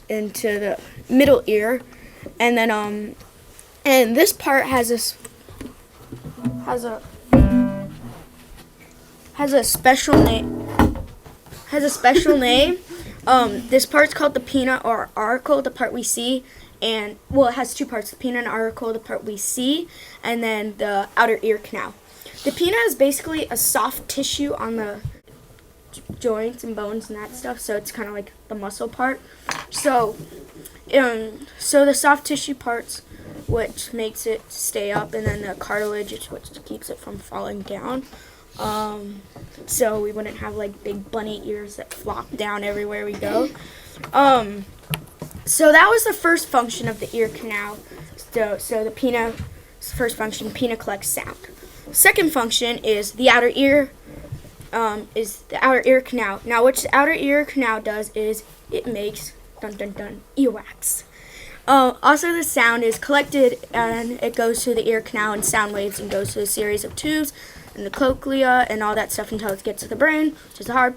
into the middle ear, and then and this part has a special name. This part's called the pinna or auricle, the part we see, and well, it has two parts: the pinna and auricle, the part we see, and then the outer ear canal. The pinna is basically a soft tissue on the joints and bones and that stuff, so it's kind of like the muscle part. So the soft tissue parts, which makes it stay up, and then the cartilage is what keeps it from falling down. So we wouldn't have like big bunny ears that flop down everywhere we go. So that was the first function of the ear canal. So the pinna, first function, pinna collects sound. Second function is the outer ear. Is the outer ear canal. Now, what the outer ear canal does is it makes earwax. Also, the sound is collected and it goes through the ear canal in sound waves and goes through a series of tubes and the cochlea and all that stuff until it gets to the brain, which is hard.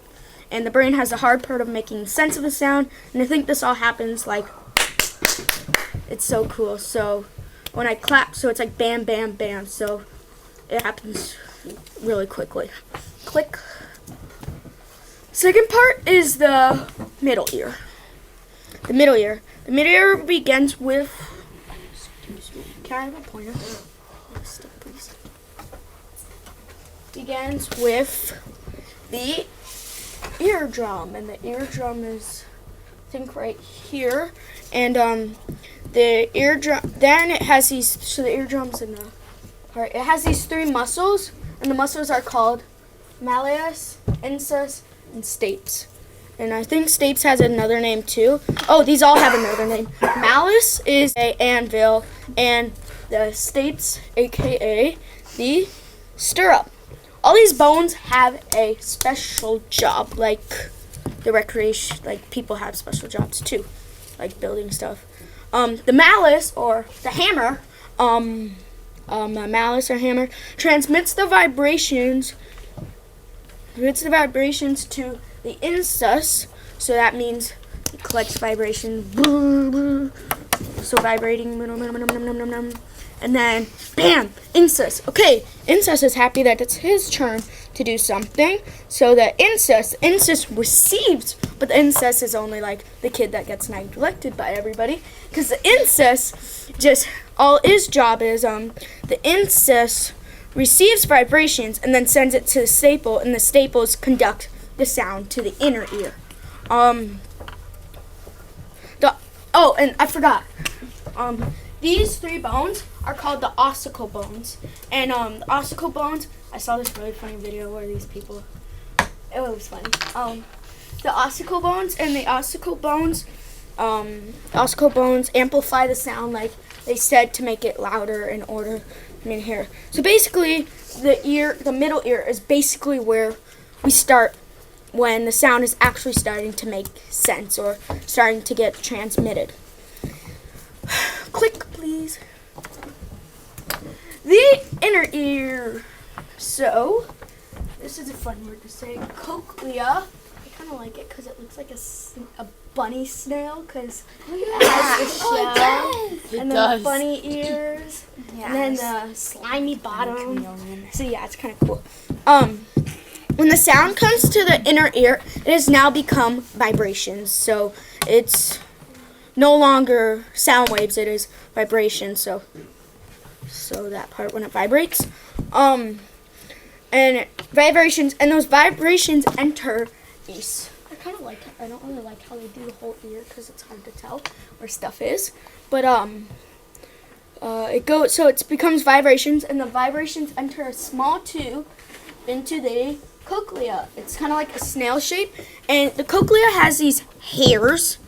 And the brain has the hard part of making sense of the sound. And I think this all happens like, it's so cool. So when I clap, so it's like bam, bam, bam. So it happens really quickly. Click. Second part is the middle ear. The middle ear. The middle ear begins with. Excuse me. Can I have a pointer? Stick, please. Begins with the eardrum, and the eardrum is, I think, right here. And the eardrum. Then it has these. So the eardrum's in the. Alright, it has these three muscles, and the muscles are called malleus, incus, and stapes. And I think stapes has another name too. Oh, these all have another name. Malleus is a anvil, and the stapes, aka the stirrup. All these bones have a special job, like the recreation, like people have special jobs too, like building stuff. The malleus or the hammer, malleus or hammer transmits the vibrations to the incus, so that means it collects vibration, so vibrating, and then bam, incus. Okay, incus is happy that it's his turn to do something, so the incus receives, but the incus is only like the kid that gets neglected by everybody, because the incus just, all his job is, the incus receives vibrations and then sends it to the staple, and the staples conduct the sound to the inner ear. And I forgot. These three bones are called the ossicle bones. And the ossicle bones, I saw this really funny video where these people, it was funny. The ossicle bones amplify the sound, like they said, to make it louder in order. Here. So basically, the middle ear is basically where we start when the sound is actually starting to make sense or starting to get transmitted. Click, please. The inner ear. So, this is a fun word to say. Cochlea. I kind of like it because it looks like a bunny snail, because it has the shell, and then the bunny ears, and then the slimy bottom. So yeah, it's kind of cool. When the sound comes to the inner ear, it has now become vibrations. So it's no longer sound waves; it is vibrations. So that part when it vibrates, and vibrations, and those vibrations enter these. I don't really like how they do the whole ear because it's hard to tell where stuff is. But it becomes vibrations, and the vibrations enter a small tube into the cochlea. It's kind of like a snail shape, and the cochlea has these hairs.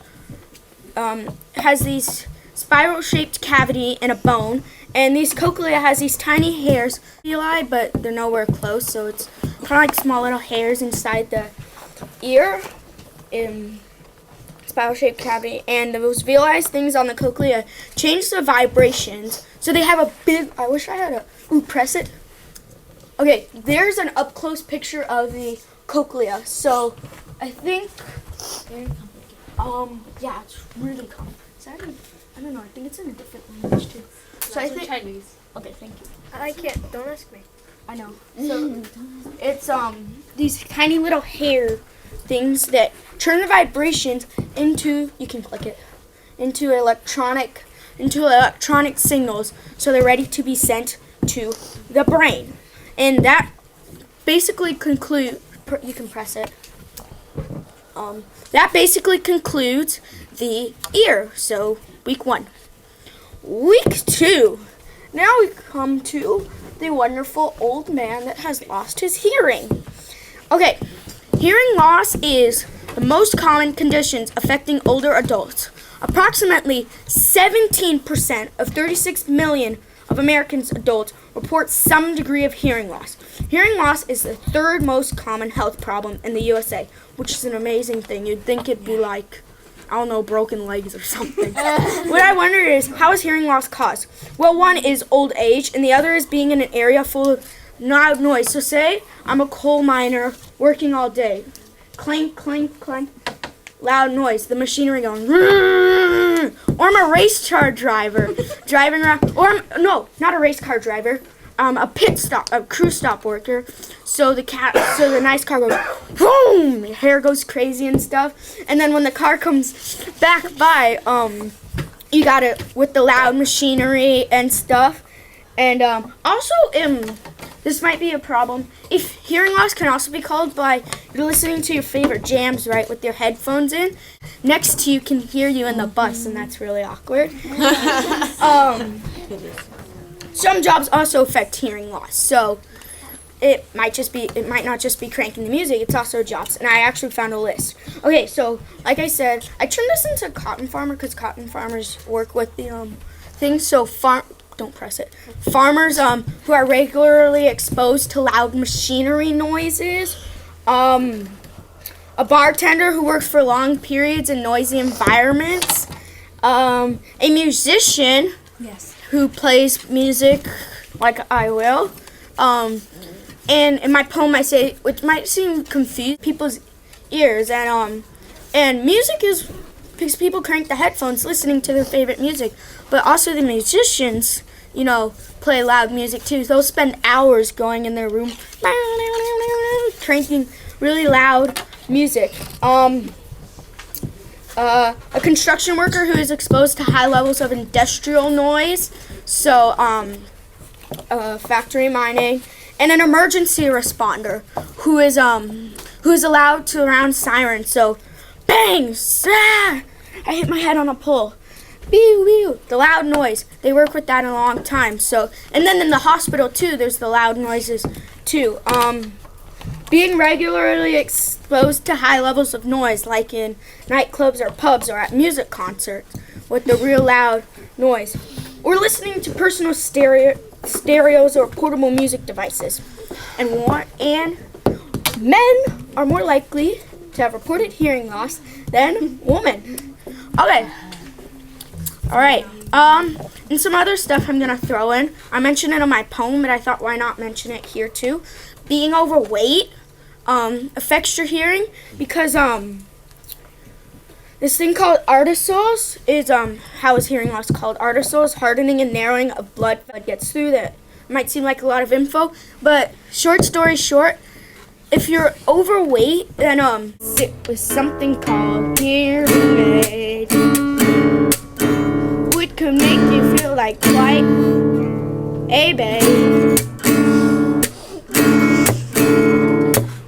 Has these spiral-shaped cavity and a bone, and these cochlea has these tiny hairs, but they're nowhere close. So it's kind of like small little hairs inside the ear. In spiral-shaped cavity, and those villi things on the cochlea change the vibrations. So they have a big. I wish I had press it. Okay, there's an up-close picture of the cochlea. So I think Yeah, it's really common. I don't know, I think it's in a different language too. So I think Chinese. Okay, thank you. I can't. Don't ask me. I know. So it's these tiny little hair things that turn the vibrations into, you can click it, into electronic signals, so they're ready to be sent to the brain. And that basically you can press it. That basically concludes the ear. So week 1. Week 2. Now we come to the wonderful old man that has lost his hearing. Okay, hearing loss is the most common conditions affecting older adults. Approximately 17% of 36 million of Americans adults report some degree of hearing loss. Hearing loss is the 3rd most common health problem in the USA, which is an amazing thing. You'd think it'd be like, I don't know, broken legs or something. What I wonder is, how is hearing loss caused? Well, one is old age, and the other is being in an area full of loud noise. So say I'm a coal miner working all day. Clank, clank, clank. Loud noise, the machinery going, or I'm a race car driver driving around, not a race car driver, a crew stop worker. So the nice car goes, boom, your hair goes crazy and stuff. And then when the car comes back by, you got it with the loud machinery and stuff. And this might be a problem. If hearing loss can also be caused by you're listening to your favorite jams, right, with your headphones in. Next to you can hear you in the bus, and that's really awkward. Some jobs also affect hearing loss. So it might not just be cranking the music. It's also jobs, and I actually found a list. Okay, so like I said, I turned this into cotton farmer because cotton farmers work with the things. So don't press it. Farmers who are regularly exposed to loud machinery noises. A bartender who works for long periods in noisy environments. A musician who plays music like I will. And in my poem I say, which might seem confused, people's ears. And music is because people crank the headphones listening to their favorite music. But also the musicians, play loud music too. They'll spend hours going in their room cranking really loud music. A construction worker who is exposed to high levels of industrial noise, so factory mining, and an emergency responder who is allowed to round sirens. So bang, I hit my head on a pole. The loud noise. They work with that a long time. So, and then in the hospital too, there's the loud noises too. Being regularly exposed to high levels of noise, like in nightclubs or pubs or at music concerts, with the real loud noise, or listening to personal stereos or portable music devices, and men are more likely to have reported hearing loss than women. Okay. All right, and some other stuff I'm going to throw in. I mentioned it in my poem, but I thought why not mention it here too. Being overweight affects your hearing because this thing called arterioles is, how is hearing loss called? Arterioles, hardening and narrowing of blood gets through that. Might seem like a lot of info, but short story short, if you're overweight, then sit with something called hearing aid. Could make you feel like quite a babe.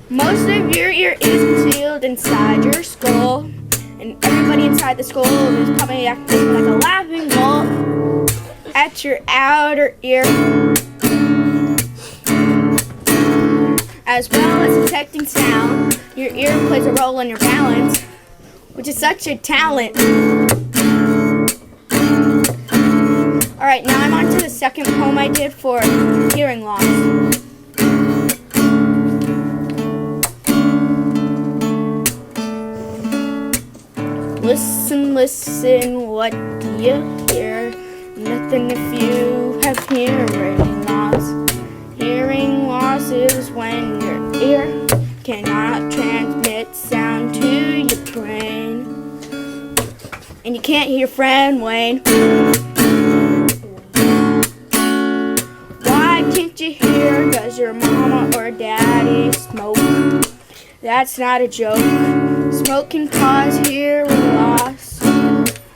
Most of your ear is concealed inside your skull, and everybody inside the skull is probably acting like a laughing wall at your outer ear, as well as detecting sound. Your ear plays a role in your balance, which is such a talent. Alright, now I'm on to the second poem I did for hearing loss. Listen, listen, what do you hear? Nothing if you have hearing loss. Hearing loss is when your ear cannot transmit sound to your brain. and you can't hear friend Wayne. Why can't you hear? Does your mama or daddy smoke? That's not a joke. Smoke can cause hearing loss,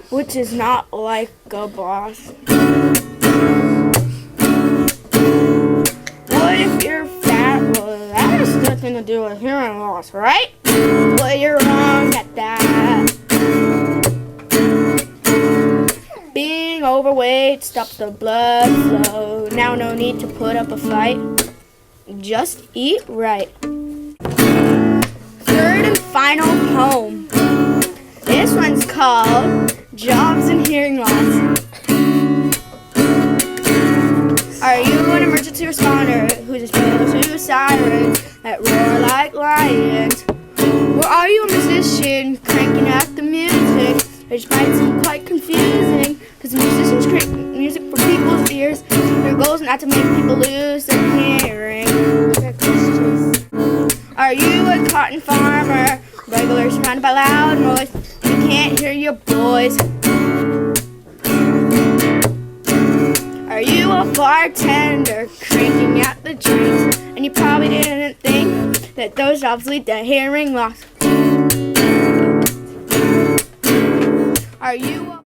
which is not like a boss. What if you're fat? Well, that has nothing to do with hearing loss, right? Well, you're wrong at that. Being overweight stops the blood flow. Now no need to put up a fight. Just eat right. Third and final poem. This one's called Jobs and Hearing Loss. Are you an emergency responder who's exposed to sirens that roar like lions? Or are you a musician cranking out the music, which might seem quite confusing, because musicians create music for people's ears. Their goal is not to make people lose their hearing. Are you a cotton farmer, regular surrounded by loud noise? You can't hear your boys. Are you a bartender cranking out the drinks, and you probably didn't think that those jobs lead to hearing loss? Are you